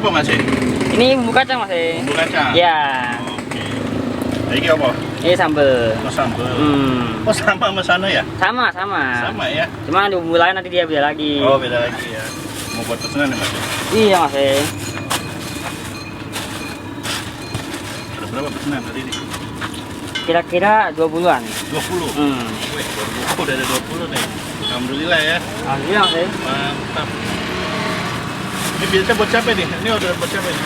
apa Mas? Ini bumbu kacang Mas. Bumbu kacang. Ya. Oke. Ini apa? Ini sambel. Oh, sambel. Oh, sama sama sana ya? Sama. Sama ya. Cuma di bumbu lain nanti dia beda lagi. Oh, beda lagi ya. Mau buat pesanan ya Mas? Iya Mas. Ada berapa pesanan tadi ini? Kira-kira 20-an. 20. Wih, udah ada 20 nih. Alhamdulillah ya. Alhamdulillah Mas. Mantap. Ini biasa buat siapa nih? Ini order buat siapa nih?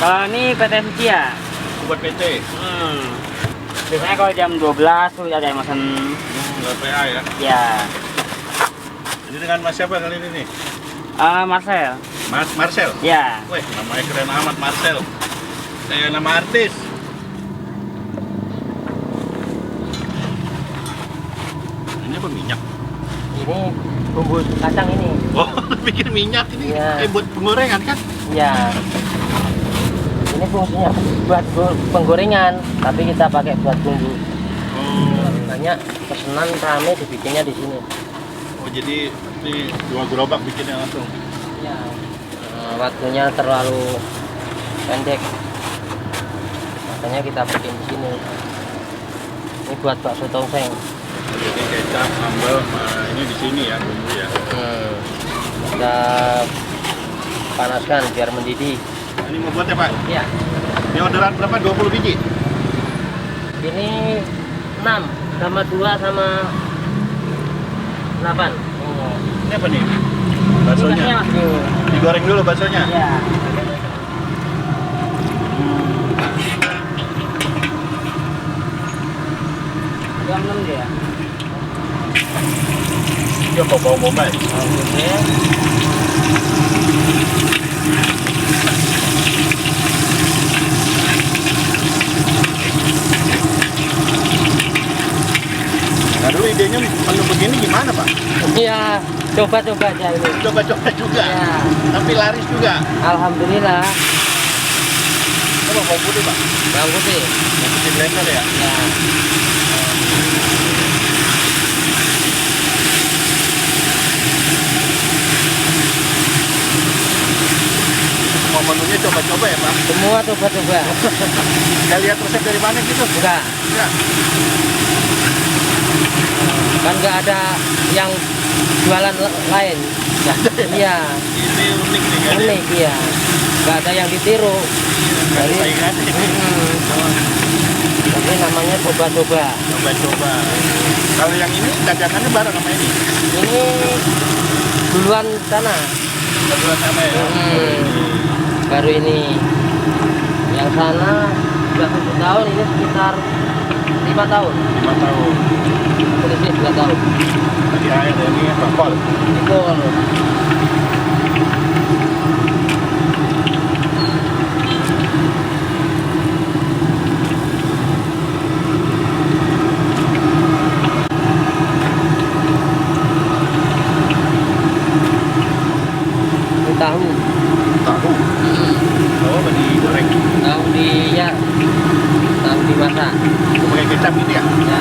Kalau ini PT Suci ya. Buat PT. Biasanya kalau jam 12 tuh ada yang mesen. Buat PA ya. Ya. Ini dengan Mas siapa kali ini nih? Marcel. Mas Marcel. Ya. Wih, namanya keren amat Marcel. Kayak nama artis. Ini apa minyak? Ini bumbu kacang ini. Oh, bikin minyak ini. Iya. Buat penggorengan kan? Ya. Ini fungsinya buat penggorengan, tapi kita pakai buat bumbu. Banyak pesanan rame dibikinnya di sini. Oh, jadi ini 2 gerobak bikinnya langsung. Ya. Waktunya terlalu pendek. Makanya kita bikin di sini. Ini buat bakso tongseng. Jadi kecap, sambal, ini di sini ya bumbu ya. Kita panaskan biar mendidih. Ini mau buat ya Pak? Ya. Ini orderan berapa? 20 biji? Ini 6 sama 2 sama 8. Ini apa nih? Baksonya. Digoreng dulu baksonya. Ya. Jam 6 dia. Dia bau bombay. Oke. Nah dulu idenya menu begini gimana Pak? Iya, coba-coba aja ini. Coba-coba juga. Ya. Tapi laris juga. Alhamdulillah. Coba bawang putih Pak. Bawang putih. Bawang putih blender ya. Ya. Semua menunya coba-coba ya Pak. Semua coba-coba. Nggak lihat resep dari mana gitu? Enggak. Ya. Kan nggak ada yang jualan lain. Ya. Iya. Ini unik nih kan? Unik ya. Nggak ada yang ditiru. Nggak ada saingan. Jadi namanya coba-coba. Coba-coba. Kalau yang ini dagangannya bareng sama ini? Ini duluan sana. Duluan sama ya? Baru ini. Yang sana sudah 7 tahun, ini sekitar 5 tahun. 5 tahun. Ini 2 tahun. Tadi air ya, ini bakpol. Itu kalau tahu. Tahu. Tahu apa digoreng? Tahu dimasak. Pakai kecap gitu ya? Ya.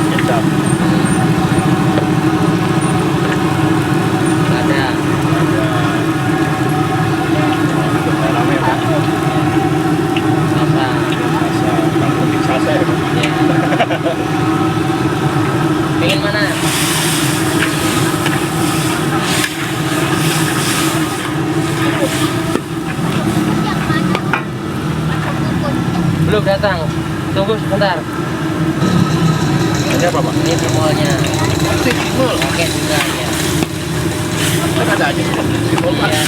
Kecap. Ada. Garamnya Pak. Masak. Penting sasa ya Pak? Ya. Pengen mana? Belum datang. Tunggu sebentar. Ini apa Pak? Ini timolnya. Timol. Oke juga ya. Kan ada aja timol Pak. Iya.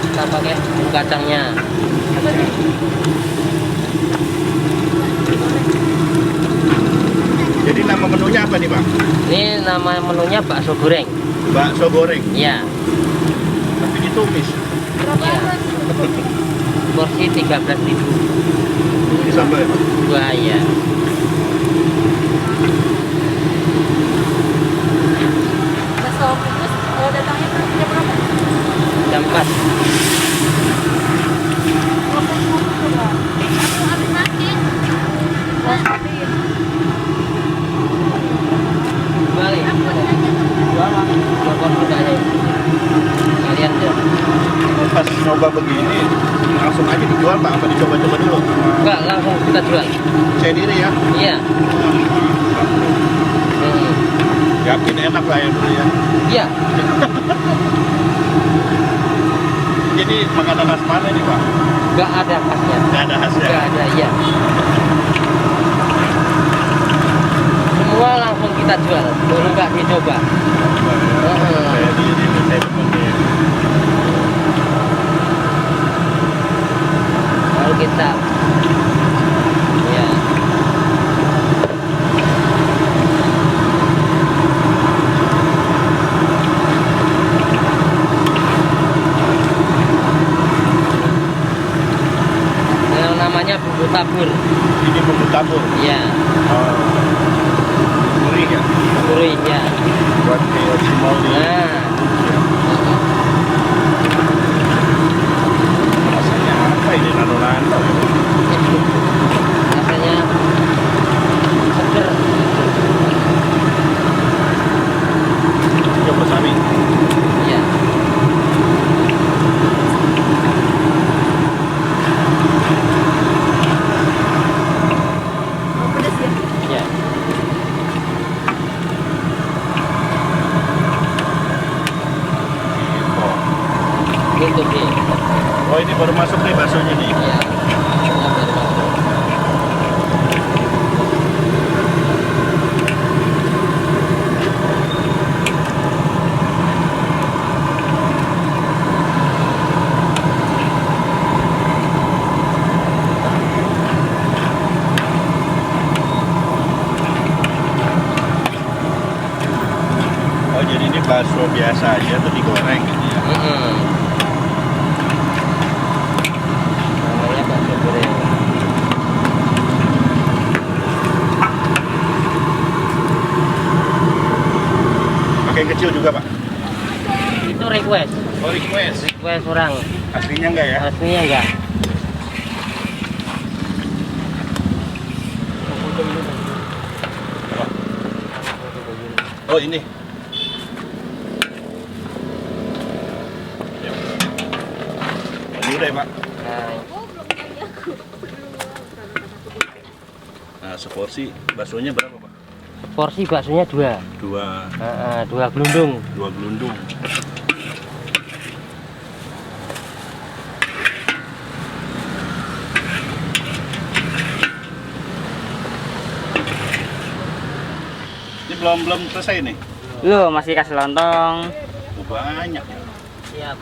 Kita pakai bumbu kacangnya. Jadi nama menunya apa nih Pak? Ini nama menunya bakso goreng. Bakso goreng. Iya. Tapi ditumis. Iya. Porsi 13.000. Ini sambal ya Pak? Wah ya. Bakso kukus datangnya jam berapa? Jam 4. Habis makin. Balik. Aku aja tuh. Jual dijual Pak? Apa dicoba-coba dulu? Enggak, langsung kita jual. Saya diri ya? Iya. Yakin enak lah ya dulu ya? Iya. Jadi makanan khas mana nih Pak? Enggak ada khasnya. Nggak ada khasnya? Enggak ada, iya. Semua langsung kita jual, dulu nggak dicoba. Saya diri, saya demen. Lalu kita, ya. Yang namanya bumbu tabur. Ini bumbu tabur. Iya. Gurih ya? Gurih ya. Buat kayak cimoli. Nah. Rasanya apa ini? Nano-nano ya? Rasanya seger. Coba sami. Iya. Pedas ya? Iya. Gitu sih. Oh ini baru masuk nih baksonya nih. Iya. Ini baru masuk. Oh jadi ini bakso biasa aja tuh digoreng gitu ya? Namanya bakso goreng. Pakai yang kecil juga Pak? Itu request. Oh request? Request orang. Aslinya enggak ya? Aslinya enggak. Oh ini? Ini udah ya Pak? Nah, Oh, belum tadi aku. Nah seporsi baksonya berapa Pak? porsi baksonya dua. Dua gelundung. Dua gelundung. Ini belum selesai nih? Lu masih kasih lontong. Oh, banyak ya. Siap.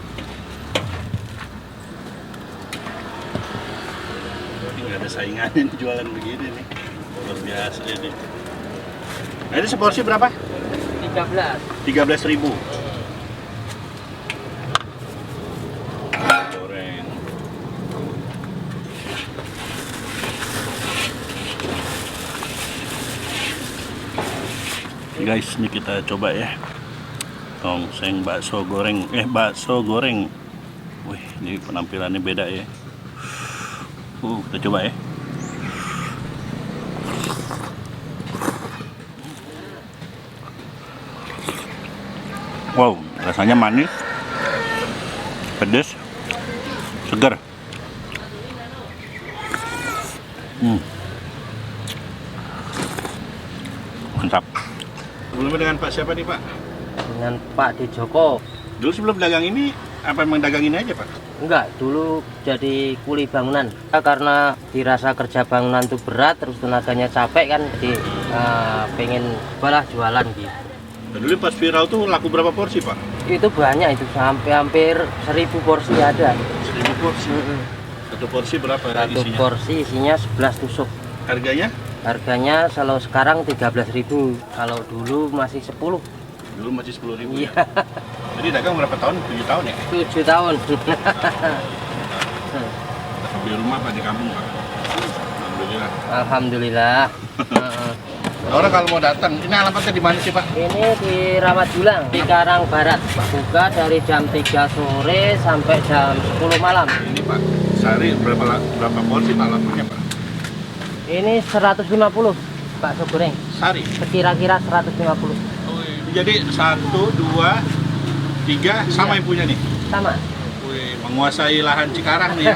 Ini nggak ada saingannya nih jualan begini nih. Luar biasa ini. Nah ini seporsi berapa? 13. 13.000. Goreng. Guys, ini kita coba ya. Tongseng bakso goreng. Bakso goreng. Wih, ini penampilannya beda ya. Kita coba ya. Wow, rasanya manis, pedas, segar. Mantap. Sebelumnya dengan Pak siapa nih Pak? Dengan Pak Dijoko. Dulu sebelum dagang ini, apa emang dagang ini aja Pak? Enggak, dulu jadi kuli bangunan. Karena dirasa kerja bangunan itu berat, terus tenaganya capek kan, jadi pengen balah jualan gitu. Nah, dulu pas viral tuh laku berapa porsi Pak? Itu banyak, itu sampai hampir 1000 porsi ada. 1000 porsi. Satu porsi berapa Satu isinya? porsi isinya 11 tusuk. Harganya? Harganya kalau sekarang 13.000, kalau dulu masih 10. Dulu masih 10.000 Iya, ya? Jadi dagang berapa tahun? 7 tahun ya? 7 tahun. Di rumah Pak, di kampung Pak? Alhamdulillah. Alhamdulillah. Orang kalau mau datang, ini alamatnya di mana sih Pak? Ini di Rawat Julang, di Karang Barat. Buka dari jam 3 sore sampai jam 10 malam. Ini Pak, sehari berapa porsi Pak lakunya Pak? Ini 150 bakso goreng. Sehari? Sekira-kira 150. Jadi 1, 2, 3 sama yang punya nih? Sama. Wih, menguasai lahan Cikarang nih ya.